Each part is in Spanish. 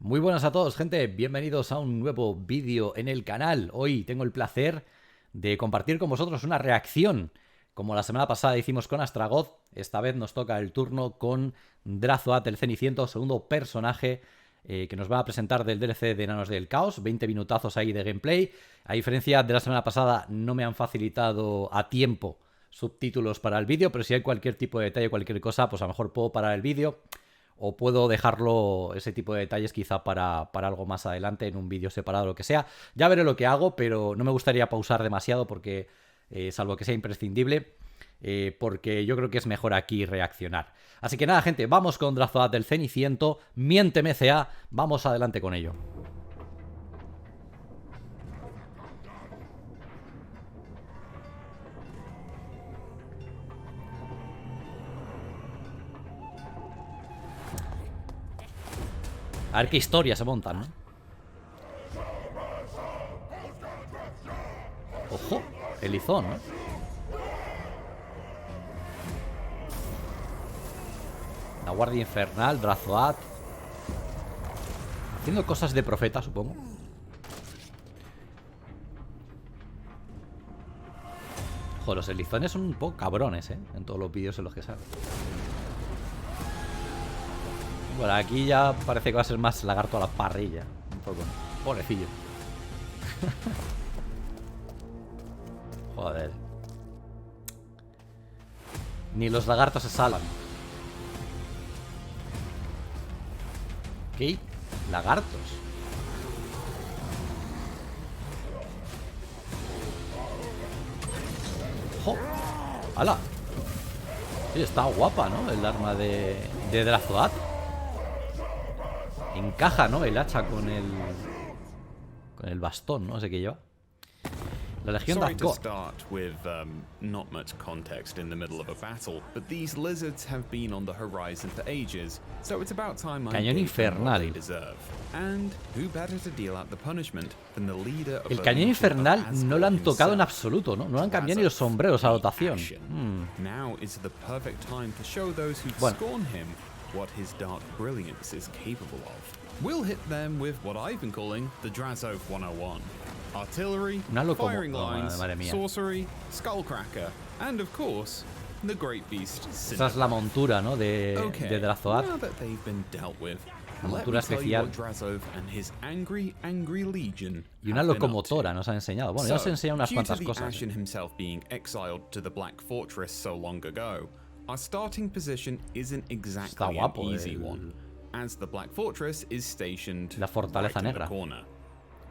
Muy buenas a todos, gente. Bienvenidos a un nuevo vídeo en el canal. Hoy tengo el placer de compartir con vosotros una reacción. Como la semana pasada hicimos con Drazhoath, esta vez nos toca el turno con Drazhoath, el Ceniciento, segundo personaje que nos va a presentar del DLC de Enanos del Caos. 20 minutazos ahí de gameplay. A diferencia de la semana pasada, no me han facilitado a tiempo subtítulos para el vídeo, pero si hay cualquier tipo de detalle, cualquier cosa, pues a lo mejor puedo parar el vídeo. O puedo dejarlo, ese tipo de detalles, quizá para algo más adelante, en un vídeo separado o lo que sea. Ya veré lo que hago, pero no me gustaría pausar demasiado porque, salvo que sea imprescindible, porque yo creo que es mejor aquí reaccionar. Así que nada, gente, vamos con Drazhoath del Ceniciento. Miénteme CA, vamos adelante con ello. A ver qué historia se montan, ¿no? Ojo, el lizón, ¿no? La guardia infernal, Drazhoath. Haciendo cosas de profeta, supongo. Ojo, los elizones son un poco cabrones, ¿eh? En todos los vídeos en los que salen. Bueno, aquí ya parece que va a ser más lagarto a la parrilla. Un poco. Pobrecillo. Joder. Ni los lagartos se salvan. ¿Qué? Lagartos. ¡Jo! ¡Hala! Sí, está guapa, ¿no? El arma de Drazhoath. Encaja, ¿no? El hacha con el bastón, ¿no? Ese que lleva. La Legión Drazhoath. Not much context in the middle of a battle, but these lizards have been on the horizon for ages, so it's about time I Cañón gave them what infernal. they deserve. And who better to deal out the punishment than the leader of El the cañón Legion infernal of no lo han Asgard tocado en himself. absoluto, ¿no? No le han cambiado ni los sombreros a dotación. Now is the perfect time to show those who Bueno. scorn him what his dark brilliance is capable of. We'll hit them with what I've been calling the Drazhoath 101. Artillery, firing lines, sorcery, skullcracker, and of course, the great beast. Esa es la montura, ¿no? De Drazhoath. Now that they've been dealt with, La let montura me tell you especial. what Drazhoath and his angry legion Y una have been up to. locomotora nos ha enseñado. Bueno, ya os he enseñado unas Due cuantas to the cosas. Ashen himself being exiled to the Black Fortress so long ago, our starting position isn't exactly an guapo, easy one, as the Black Fortress is stationed La Fortaleza right in Negra. the corner.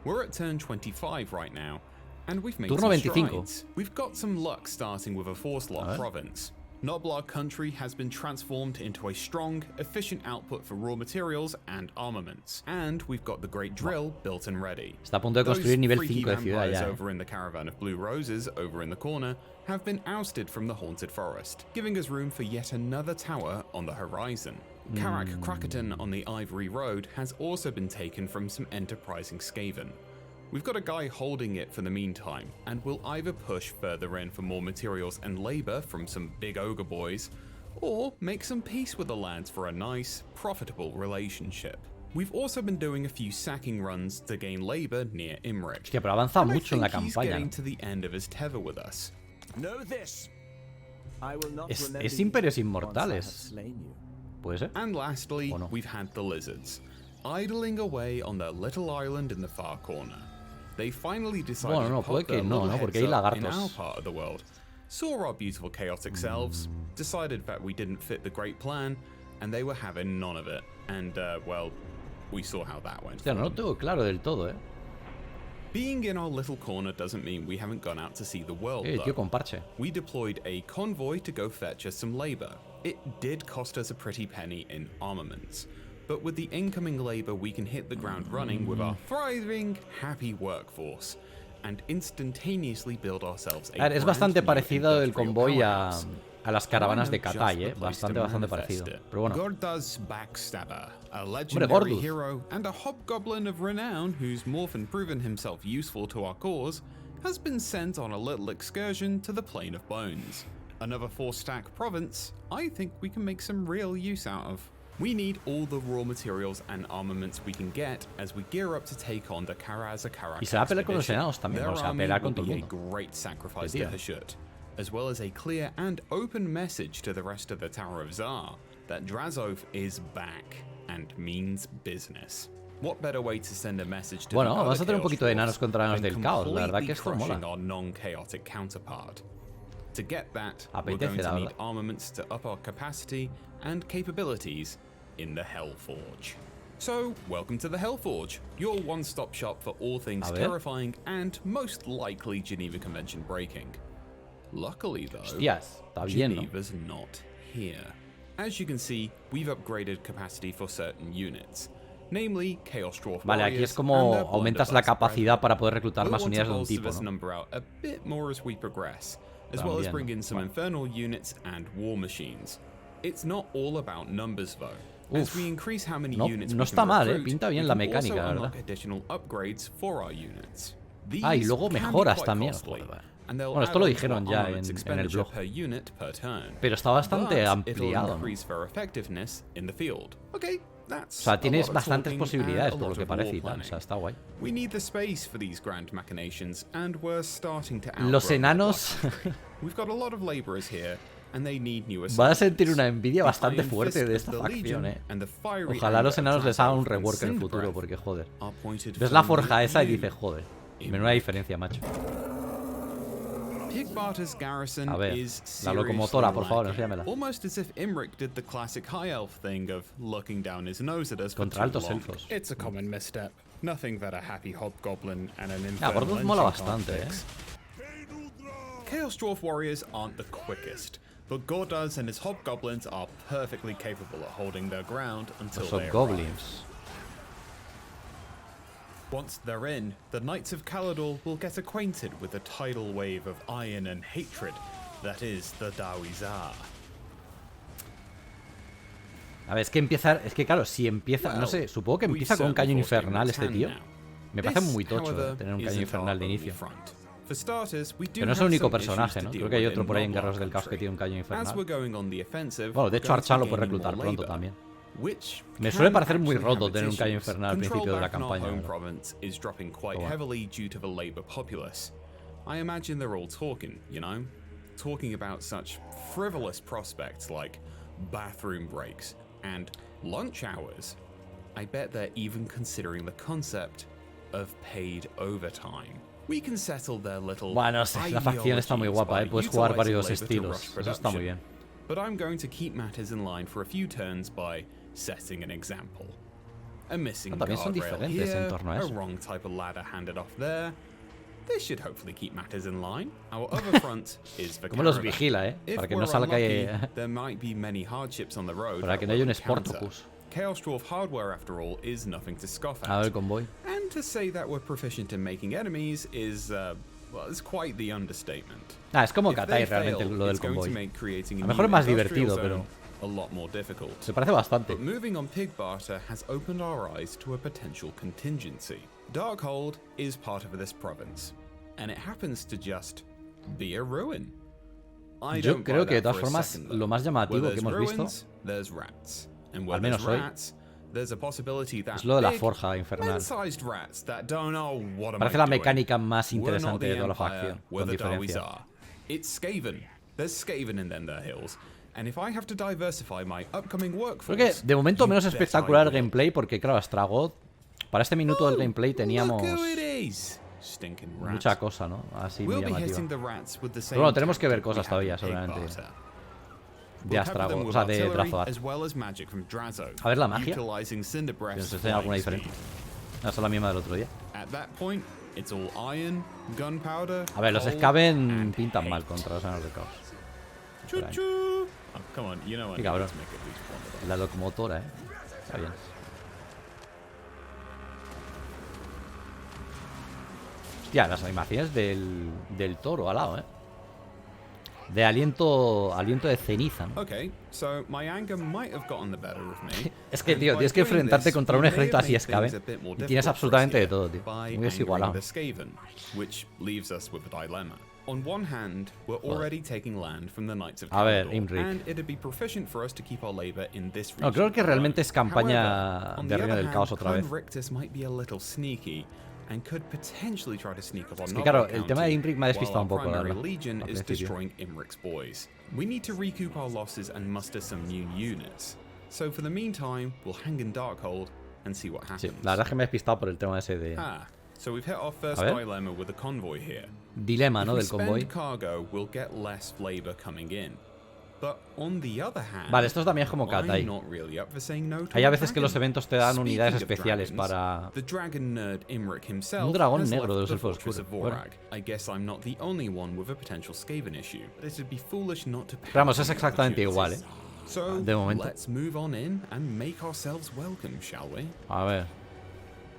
We're at turn 25 right now, and we've made Turno some 25. strides. We've got some luck starting with a force-locked province. Noblar country has been transformed into a strong, efficient output for raw materials and armaments. And we've got the Great Drill built and ready. Está a punto de construir nivel 5 de ciudad ya. Over in the caravan of blue roses over in the corner have been ousted from the haunted forest, giving us room for yet another tower on the horizon. Karak Krakaton on the Ivory Road has also been taken from some enterprising Skaven. We've got a guy holding it for the meantime, and we'll either push further in for more materials and labor from some big ogre boys, or make some peace with the lads for a nice, profitable relationship. We've also been doing a few sacking runs to gain labor near Imric. Hostia, pero avanza And I mucho en la think he's campaña, getting ¿no? to the end of his tether with us. Es Imperios Inmortales. ¿Puede ser? And lastly, ¿O no? we've had the lizards, idling away on their little island in the far corner. They finally decided Bueno, no, to puede pop que their no, little ¿no? Porque heads hay up in lagartos. our part of the world, saw our beautiful chaotic selves, decided that we didn't fit the great plan, and they were having none of it. And, well, we saw how that went. Hostia, no lo tengo claro del todo, ¿eh? Being in our little corner doesn't mean we haven't gone out to see the world, Tío, though. con parche. We deployed a convoy to go fetch us some labor. It did cost us a pretty penny in armaments, but with the incoming labor we can hit the ground running with our thriving, happy workforce, and instantaneously build ourselves a A ver, es brand bastante new parecido el industrial convoy powerhouse. a las caravanas de Katai, ¿eh? Bastante parecido. Pero bueno. Gorda's Backstabber, a Hombre, legendary Gordus. hero and a hobgoblin of renown who's more than proven himself useful to our cause, has been sent on a little excursion to the Plane of Bones. Another 4-stack province I think we can make some real use out of. We need all the raw materials and armaments we can get as we gear up to take on the Karaz-a-Karak Y se va a pelear con los expedition. enanos también, Their o sea, army pelear will con todo el be a mundo. great sacrifice Qué to tío. Hashut, as well as a clear and open message to the rest of the Tower of Zar that Drazhoath is back and means business. What better way to send a message to Bueno, the vamos a other tener un Chaos poquito de Dwarfs enanos contra enanos than del caos. La verdad completely que esto mola. crushing our non-chaotic counterpart. To get that, we're Apetece, going la to need verdad. armaments to up our capacity and capabilities in the Hellforge. So, welcome to the Hellforge, your one-stop shop for all things A ver. terrifying and most likely Geneva Convention breaking. Luckily though, Hostias, está bien, ¿no? Geneva's not here. As you can see, we've upgraded capacity for certain units, namely Chaos Dwarf Vale, aquí Warriors es como and their aumentas la Blunderbuss capacidad brethren. para poder reclutar We'll más want to unidades de un bolster tipo, this ¿no? number out a bit more as we progress, as well as También, bring in some vale. infernal units and war machines. It's not all about numbers though. As Uf. we increase how many No- units no we está can mal, recruit, pinta bien we la can mecánica, also la unlock verdad. additional upgrades for our units. Ah, y These luego can be mejoras quite también. costly, Joder, vale. and they'll Bueno, esto add lo on to dijeron our ya armaments en el expenditure blog. per unit per turn. Pero está bastante But it'll ampliado, ¿no? increase their effectiveness in the field. Okay, that's O sea, a tienes lot of bastantes talking posibilidades and a por lo lot que of parece war y tal. O planning. sea, está guay. We need the space for these grand machinations, and we're starting to Los outgrow that enanos luxury. We've got a lot of laborers here, and they need new van a sentir assignments. una envidia The bastante Iron fuerte Fist de of esta the facción, Legion and the fiery Ojalá anger los enanos of les hagan un Drazhoath and rework en el Synth futuro, Breath porque joder. are pointed Ves la firmly forja at esa y you. dices, joder, menuda diferencia, macho. Pigbarter's garrison A ver, is la locomotora, seriously por favor, lacking. enséñamela. Almost as if Imric did the classic high elf thing of looking down his nose at us for Contra too altos long. elfos. It's a common misstep. Nothing that a happy hobgoblin and an Ah, infernal Gordos engine mola can't bastante, fix. Chaos Dwarf warriors aren't the quickest, but Gordaz and his hobgoblins are perfectly capable of holding their ground until Los they arrive. goblins. Once they're in, the Knights of Calador will get acquainted with the tidal wave of iron and hatred that is the Dawizar. A ver, es que empieza. Es que claro, si empieza. No sé, supongo que empieza con un cañón infernal este tío. Me parece muy tocho tener un cañón infernal de inicio. Pero no es el único personaje, ¿no? Creo que hay otro por ahí en Guerreros del Caos que tiene un cañón infernal. Bueno, de hecho Archá lo puede reclutar pronto también. Me suele parecer muy roto tener un cañón infernal al principio de la campaña, ¿verdad? Is dropping quite heavily due to the labor populace. I imagine they're all talking, you know? Talking about such frivolous prospects like bathroom breaks and lunch hours. I bet they're even considering the concept of paid overtime. We can settle their little Bueno, no sé, la facción está muy ideologies guapa, by puedes jugar utilizing varios labor to estilos. rush Eso está muy production. bien. But I'm going to keep matters in line for a few turns by setting an example. A missing También son guardrail diferentes en here, torno a a eso. wrong type of ladder handed off there. This should hopefully keep matters in line. Our other front is the Cómo los caravan. vigila, If para que we're no salga unlucky, ahí. there might be many hardships on the road Para that que no haya un we'll encounter. Sportopus. Chaos Dwarf hardware, after all, is nothing to scoff A ver at. el convoy. And to say that we're proficient in making enemies is, well, it's quite the understatement. Ah, es como If they Katai realmente fail, lo del it's going to convoy. make creating A a lo mejor new es más industrial divertido, zone pero a lot more difficult. se parece bastante. But moving on Pigbarter has opened our eyes to a potential contingency. Darkhold is part of this province, and it happens to just be a ruin. I Yo don't buy creo que de that todas for a formas second, though. lo más Where llamativo que there's hemos visto ruins, there's rats. And where Al menos there's hoy, rats, there's a possibility that es lo de la big, forja infernal. man-sized rats that don't know what am Parece I la doing. mecánica más We're not interesante the de toda la Empire, facción, we're con the diferencia. Dawizar. It's Skaven. There's Skaven in them there hills. And if I have to diversify my upcoming workforce, Creo que de momento you menos bet I espectacular el will. gameplay porque claro, Drazhoath, para este minuto del gameplay teníamos Look who it is. Stinking rats. mucha cosa, ¿no? Así muy We'll be llamativa. hitting the rats with the same Pero bueno, tenemos que ver tactic we cosas have todavía, in seguramente, Pigbarter. de We'll pepper them Drazhoath, o with sea, de artillery Drazhoath. as well as magic from Drazhoath, A ver la magia. utilizing Cinder Si Breath's nos enseña alguna flying diferente. speed. No, es la misma del otro día. At that point, it's all iron, gunpowder. A ver, los coal, Skaven and pintan hate. mal contra los Enanos del Caos. Choo-choo. Oh, come on, you know I Qué need cabrón. to make at least one of them. La locomotora, Está bien. Hostia, las animaciones del toro al lado, De aliento de ceniza, ¿no? Okay, so my anger might have gotten the better of me. Es que, and tío, by tienes que doing enfrentarte this, contra un we may ejército have así made Skaven, things a bit more y tienes difficult for us absolutamente de here todo, tío. by Muy angering desigualado. the Skaven, which leaves us with a dilemma. On one hand, we're already taking land from the Knights of A ver, Caledor, Imric. and it'd be proficient for us to keep our labor in this region. No, creo que realmente es campaña However, on de the Reino other del Caos hand, otra vez. Clan Rictus might be a little sneaky and could potentially try to sneak up on Es que claro, Noble el tema de County, Imric me ha despistado un while poco, our la primary verdad, legion al is principio. destroying Imric's boys. We need to recoup our losses and muster some new units. So for the meantime, we'll hang in Darkhold and see what Sí, happens. la verdad es que me he despistado por el tema ese de... So we've hit our first A ver. dilemma with the convoy here. Dilema, ¿no? If we Del convoy. spend cargo, we'll get less labor coming in. But on the other hand, Vale, esto también es como Katai. I'm not really up for saying no to Hay a a veces que los dragon. eventos te dan unidades Speaking of especiales dragons, para... the dragon nerd Imric himself Un dragón has negro de left los the elfos fortress oscuros. of Vorag. I guess I'm not the only one with a potential Skaven issue, but it'd be foolish not to pay Vamos, es for the exactamente igual, ¿eh? opportunities. So, De momento. let's move on in and make ourselves welcome, shall we? A ver.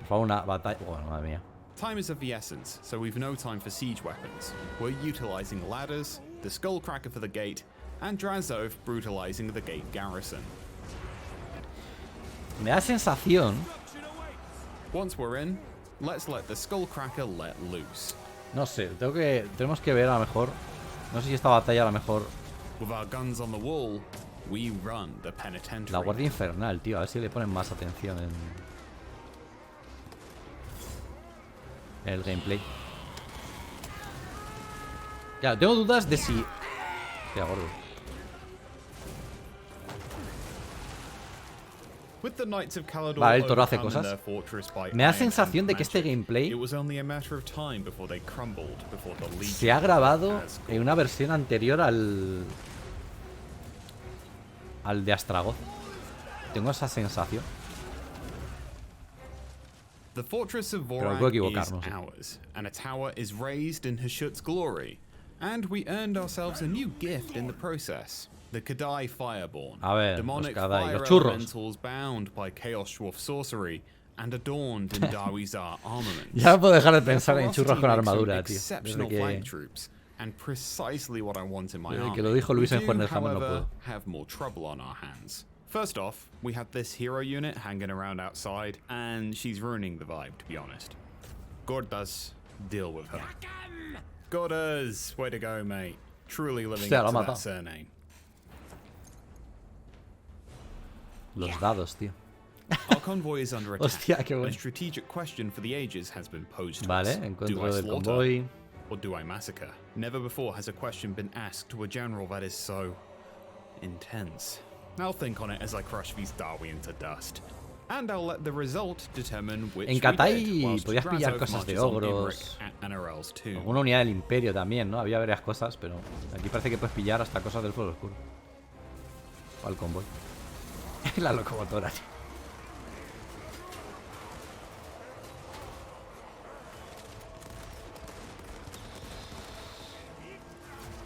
Por favor, una batalla... Bueno, madre mía. Time is of the essence, so we've no time for siege weapons. We're utilizing ladders, the Skullcracker for the gate, and Drazhoath brutalizing the gate garrison. Me da sensación... Once we're in, let's let the Skullcracker let loose. No sé, tenemos que ver a lo mejor... No sé si esta batalla a lo mejor... With our guns on the wall, we run the penitentiary. La Guardia Infernal, tío. A ver si le ponen más atención en el gameplay. Claro, tengo dudas de si... Hostia, gordo. With the Knights of Caledor Vale, el toro hace overcome in cosas. their fortress by Me da iron sensación and de que este magic, gameplay it was only a matter of time before they crumbled before the Legion se ha grabado has en una versión anterior al de Drazhoath. Tengo esa sensación. The fortress of Pero me Vorag puedo is equivocar, no sé. ours, and a tower is raised in Hashut's glory. And we earned ourselves a new gift in the process. The Kadai Fireborn. A ver, Demonic los Kadai, fire los churros. elementals bound by Chaos Dwarf sorcery and adorned in Darwizar armaments. Ya no puedo dejar de Their pensar en churros ferocity con makes armadura, them tío. exceptional Desde flank que, troops, and precisely what I want in my desde army. que lo dijo Luis We en do, Juernes Hammer no however, puedo. have more trouble on our hands. First off, we have this hero unit hanging around outside, and she's ruining the vibe, to be honest. Gordas, deal with her. Gordas, way to go, mate. Truly living Hostia, up lo to ha that matado. surname. Los dados, tío. Our convoy is under attack. Hostia, qué bueno. A strategic question for the ages has been posed to Vale, us. Do encuentro I del slaughter, convoy. or do I massacre? Never before has a question been asked to a general that is so intense. I'll think on it as I crush these Darwi into dust. And I'll let the result determine which En we Katai did, whilst podías pillar Drazhoath cosas de marches on ogros. Imric at Anarel's tomb. Alguna unidad del Imperio también, ¿no? Había varias cosas, pero aquí parece que puedes pillar hasta cosas del fuego oscuro. O al convoy. La locomotora, tío.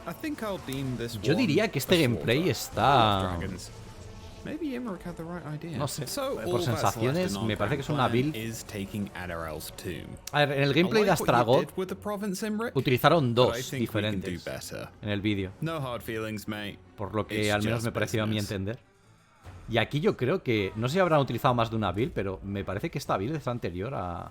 I think I'll deem this Yo one diría que este a gameplay slaughter. está... Dragons. Maybe Imric had the right idea. No sé, So, por all that's sensaciones, left in our me parece que es una plan build... is taking Anarel's tomb. A ver, en el gameplay de I like what you Drazhoath did with the province, Imric, utilizaron but I dos think we can do diferentes better. en el vídeo. No hard feelings, mate. Por lo que It's al menos just me pareció a mi business. entender. Y aquí yo creo que... No sé si habrán utilizado más de una build, pero me parece que esta build es anterior a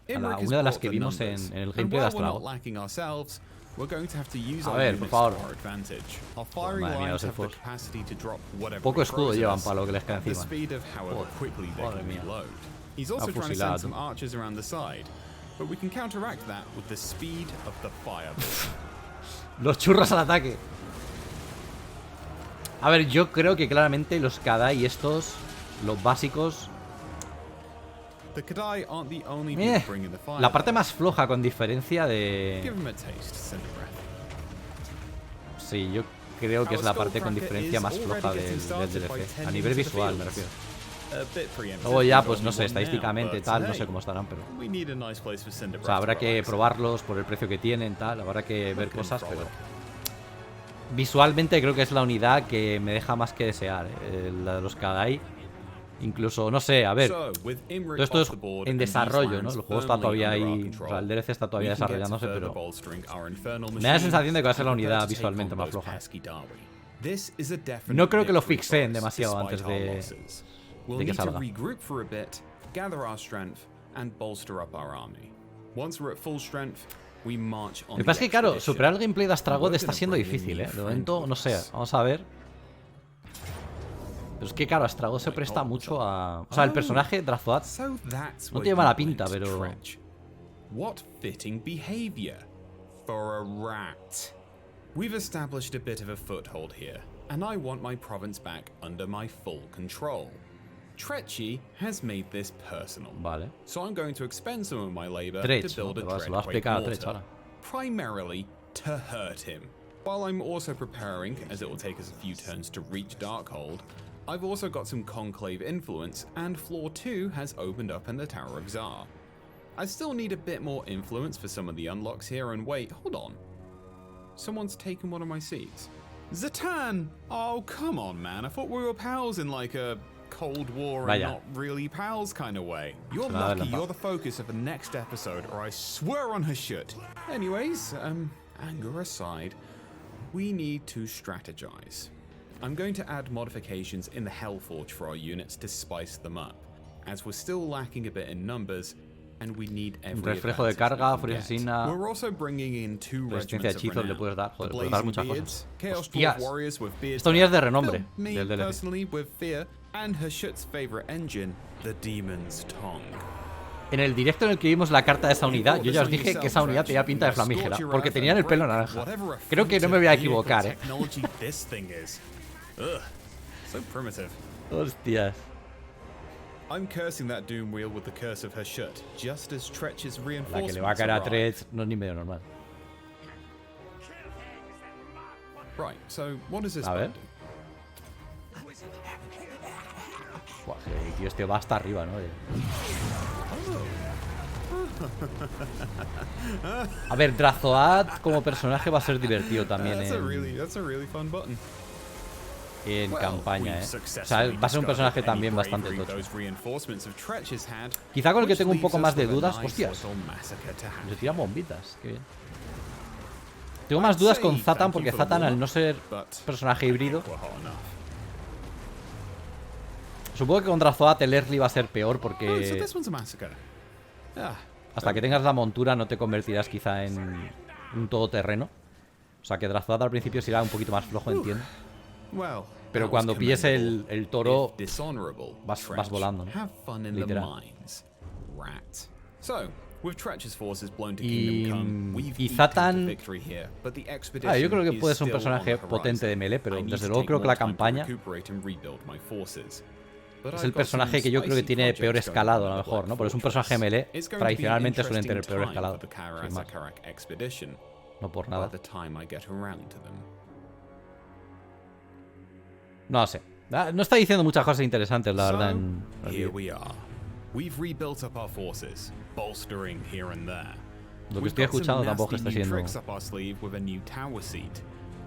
Imric has una de las brought que the vimos numbers, en el and gameplay de while we're not Drazhoath. lacking ourselves, we're going to have to use A our ver, por units favor. to our advantage. Our firing Madre mía, lines los have the elfos. capacity to drop whatever Poco we escudo throw at llevan us para lo que les cae at the encima. speed of however Joder, quickly they madre can mía. reload. He's also trying to fusilado. send some archers around the side, but we can counteract that with the speed of the fireball. Los churros al ataque. A ver, yo creo que claramente los Kadai estos, los básicos... The Kadai aren't the only people bringing the fire. La parte más floja con diferencia Give de... them a taste, Cinderbreath. Sí, yo creo que es la parte con diferencia más floja del DLC. A nivel visual, me refiero. Luego ya, pues no sé, estadísticamente tal, no sé cómo estarán, pero... O sea, habrá que probarlos por el precio que tienen, tal, habrá que ver cosas, pero... Visualmente creo que es la unidad que me deja más que desear, la de los Kadai. Incluso, no sé, a ver, todo esto es en desarrollo, ¿no? El juego está todavía ahí, o sea, el DLC está todavía desarrollándose, pero... Me da la sensación de que va a ser la unidad visualmente más floja. No creo que lo fixeen demasiado antes de que salga. we march on Lo que pasa es the que, claro, expedition. superar el gameplay de Astragoth We're está gonna siendo bring in difícil, new ¿eh? De momento, no sé, friends. vamos a ver. Pero es que, claro, Astragoth se presta mucho a... O sea, el personaje, Drazhoath, So that's no where tiene mala you pinta, went, pero... Tretch. What fitting behavior for a rat. We've established a bit of a foothold here, and I want my province back under my full control. Tretchy has made this personal. Vale. So I'm going to expend some of my labor Tretch, to build ¿no? a Se lo va a dreadquake explicar a Tretch mortar, ahora. primarily to hurt him. While I'm also preparing, as it will take us a few turns to reach Darkhold, I've also got some Conclave influence, and Floor 2 has opened up in the Tower of Tsar. I still need a bit more influence for some of the unlocks here, and wait, hold on. Someone's taken one of my seats. Zatan! Oh, come on, man. I thought we were pals in like a Cold War and Vaya. not really pals kind of way. You're Se me ha lucky adelantado. you're the focus of the next episode, or I swear on her shit. Anyways, anger aside, we need to strategize. I'm going to add modifications in the Hellforge for our units to spice them up, as we're still lacking a bit in numbers, and we need every Reflejo de advantage carga, we can furia get. asesina, We're also bringing in 2 resistencia a regiments of hechizos le renown. puedes dar. The Joder, puedes dar Blazing muchas Beards, cosas. Chaos Hostias. Dwarf Warriors with beards. Esta unidad es de renombre Filled me del DLC. personally with fear, and Hashut's favorite engine, the Demon's Tongue. En el directo en el que vimos la carta de esa unidad, yo ya os dije que esa unidad tenía pinta de flamígera, porque tenían el pelo naranja. Creo que no me voy a equivocar, ¿eh? So primitive. Hostias. I'm cursing that Doom Wheel with the curse of Hashut, just as Tretch's La reinforcements que le va a caer a arrive. Tretch no es ni medio normal. Right, so what does this A ver. button do? Buah, que, tío, este va hasta arriba, ¿no? A ver, Drazhoath como personaje va a ser divertido también That's a really fun button. en Well, campaña, we've ¿eh? O sea, successfully va a ser un personaje discovered también any bastante bravery tocho. those reinforcements of Tretch has had, Quizá con el que which tengo un leaves poco us más de with a dudas. nice Hostias, little massacre to le handle. tiran bombitas, qué bien. Tengo más dudas con Zatan porque Zatan, al no ser personaje híbrido, Well, hot enough. supongo que con Drazhoath el early va a ser peor Oh, so porque this one's a massacre. Ah, hasta que tengas la montura no te convertirás quizá en un todoterreno. O sea que Drazhoath al principio será un poquito más flojo, entiendo. well, Pero that cuando was pilles commendable. el toro, If dishonorable, vas Tretch, volando, ¿no? Have fun in Literal. the mines, rat. So, with Tretch's forces blown to Y- Kingdom Come, we've y eked Zatan- the victory here, but the expedition yo creo que is puede ser un still personaje on the potente de horizon. melee, pero I need desde to luego take creo que more la time to campaña recuperate and rebuild my forces. But es I've el got personaje some que yo creo que spicy tiene peor projects going escalado, on a lo at the mejor, Black ¿no? Porque es un personaje Fortress. melee, It's going to be an tradicionalmente suelen interesting tener peor time escalado. for the Kara sin más. Zakarak expedition, No por by nada. the time I get around to them. No sé. No está diciendo muchas cosas interesantes, la verdad. En el Here vídeo. we are. We've rebuilt up our forces, bolstering here and there. Lo que We've estoy got some escuchando tampoco nasty está new siendo... tricks up our sleeve with a new tower seat,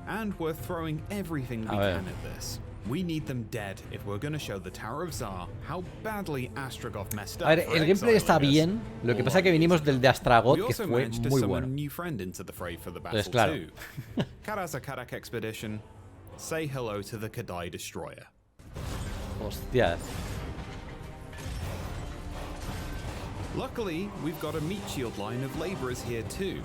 and we're throwing everything we A ver. can at this. We need them dead if we're going to show the Tower of Tsar how badly Astragoth messed up. A ver, for el gameplay está exiling us. bien. Lo que pasa es que All venimos del de Astragoth, We que also fue managed to muy summon bueno. a new friend into the fray for the battle Entonces, claro. too. Kara Zakarak expedition. Say hello to the Kadai destroyer. Hostias. Luckily, we've got a meat shield line of laborers here too,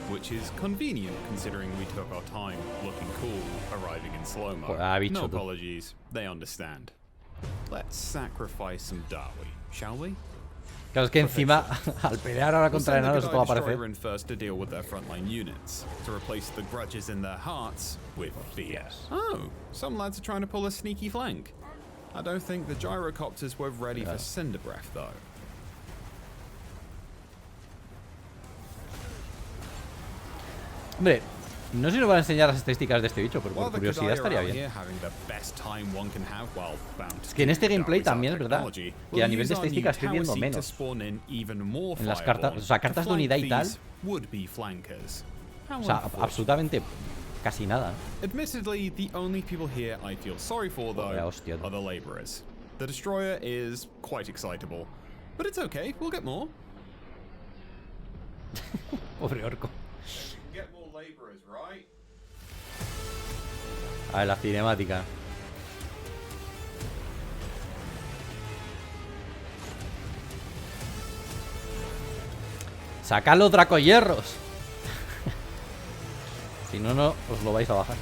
which is convenient considering we took our time looking cool arriving in slow-mo. Joder, bicho, No tú. apologies, they understand. Let's sacrifice some Darwi, shall we? Claro, es que encima, al pelear ahora We'll contra send the enanos, esto va a Kadai aparecer. destroyer in first to deal with their frontline units, to replace the grudges in their hearts with fear. Oh, some lads are trying to pull a sneaky flank. I don't think the gyrocopters were ready for Cinder Breath though. Hombre, no sé si nos van a enseñar las estadísticas de este bicho, pero While por the curiosidad Kadai are estaría out bien. here having the best time one can have while bound to Es que en este keep gameplay Darwi's también es verdad technology, que we'll a nivel de use our new estadísticas estoy tower viendo seat to menos. spawn in even more En las cartas, fireballs o sea, to cartas de flank unidad y tal. these would-be flankers. How O sea, unfortunate. absolutamente casi nada. Admittedly, the only people here I feel sorry for, though, Vaya hostia, tú. are the laborers. The destroyer is quite excitable, but it's okay, we'll get more. Pobre orco. Get more laborers, right? A ver, la cinemática. ¡Sacad los dracohierros! Si no, no os lo vais a bajar.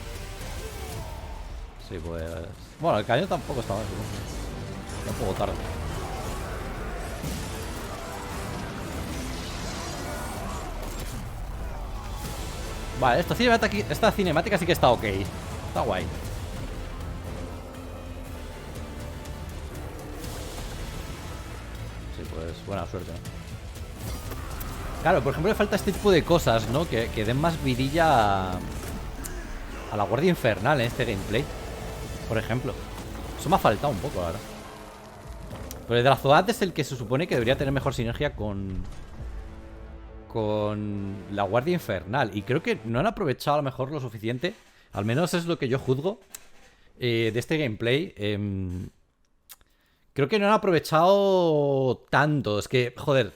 Sí, pues... Bueno, el cañón tampoco está mal, supongo. Un poco tarde. Vale, esta cinemática sí que está ok. Está guay. Sí, pues buena suerte, ¿no? Claro, por ejemplo, le falta este tipo de cosas, ¿no? Que den más vidilla a la Guardia Infernal en este gameplay. Por ejemplo. Eso me ha faltado un poco, la verdad. Pero el Drazhoath es el que se supone que debería tener mejor sinergia con la Guardia Infernal. Y creo que no han aprovechado a lo mejor lo suficiente. Al menos es lo que yo juzgo de este gameplay. Creo que no han aprovechado tanto. Es que, joder,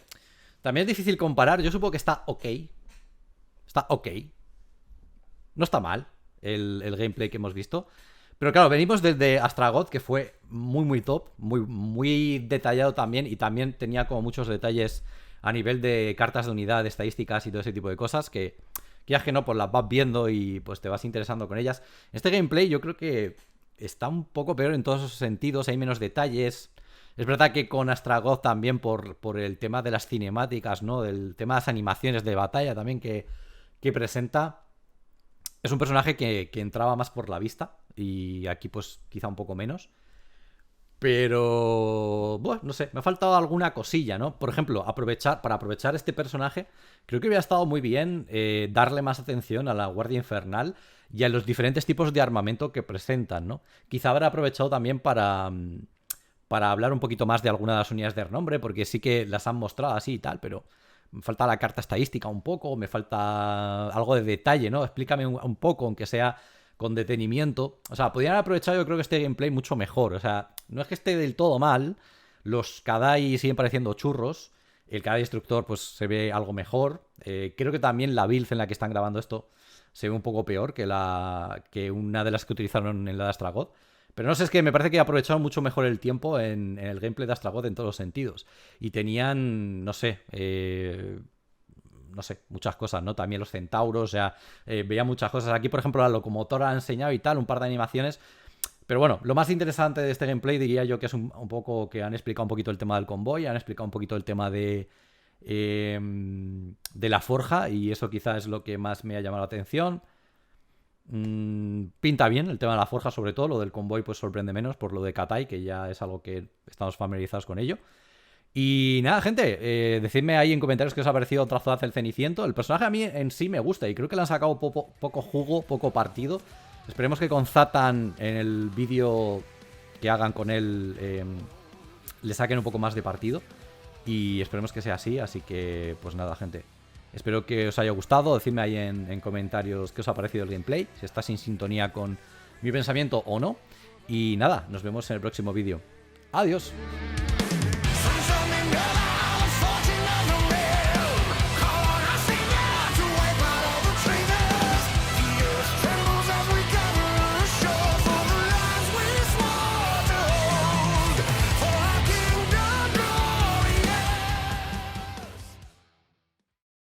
también es difícil comparar. Yo supongo que está ok. Está ok. No está mal el gameplay que hemos visto. Pero claro, venimos desde Astragoth, que fue muy top. Muy detallado también. Y también tenía como muchos detalles a nivel de cartas de unidad, de estadísticas y todo ese tipo de cosas que ya que no, pues las vas viendo y pues te vas interesando con ellas. Este gameplay yo creo que está un poco peor en todos esos sentidos, hay menos detalles. Es verdad que con Astragoth también por el tema de las cinemáticas, ¿no? Del tema de las animaciones de batalla también que presenta. Es un personaje que entraba más por la vista y aquí pues quizá un poco menos. Pero, bueno, no sé, me ha faltado alguna cosilla, ¿no? Por ejemplo, para aprovechar este personaje, creo que hubiera estado muy bien darle más atención a la Guardia Infernal y a los diferentes tipos de armamento que presentan, ¿no? Quizá habrá aprovechado también para hablar un poquito más de algunas de las unidades de renombre, porque sí que las han mostrado así y tal, pero me falta la carta estadística un poco, me falta algo de detalle, ¿no? Explícame un poco, aunque sea con detenimiento. O sea, podrían aprovechar yo creo que este gameplay mucho mejor. O sea, no es que esté del todo mal. Los Kadai siguen pareciendo churros. El Kadai Destructor pues se ve algo mejor. Creo que también la build en la que están grabando esto se ve un poco peor que una de las que utilizaron en la de Astragoth. Pero no sé, es que me parece que aprovecharon mucho mejor el tiempo en el gameplay de Astragoth en todos los sentidos. Y tenían, no sé, muchas cosas, ¿no? También los centauros, o sea, veía muchas cosas. Aquí, por ejemplo, la locomotora ha enseñado y tal, un par de animaciones. Pero bueno, lo más interesante de este gameplay diría yo que es un poco que han explicado un poquito el tema del convoy, han explicado un poquito el tema de la forja, y eso quizás es lo que más me ha llamado la atención. Pinta bien el tema de la forja, sobre todo. Lo del convoy pues sorprende menos por lo de Katai, que ya es algo que estamos familiarizados con ello. Y nada, gente, decidme ahí en comentarios qué os ha parecido Drazhoath el Ceniciento. El personaje a mí en sí me gusta y creo que le han sacado poco jugo, poco partido. Esperemos que con Zatan en el vídeo que hagan con él le saquen un poco más de partido. Y esperemos que sea así, así que pues nada, gente. Espero que os haya gustado, decidme ahí en comentarios qué os ha parecido el gameplay, si estás en sintonía con mi pensamiento o no. Y nada, nos vemos en el próximo vídeo. Adiós.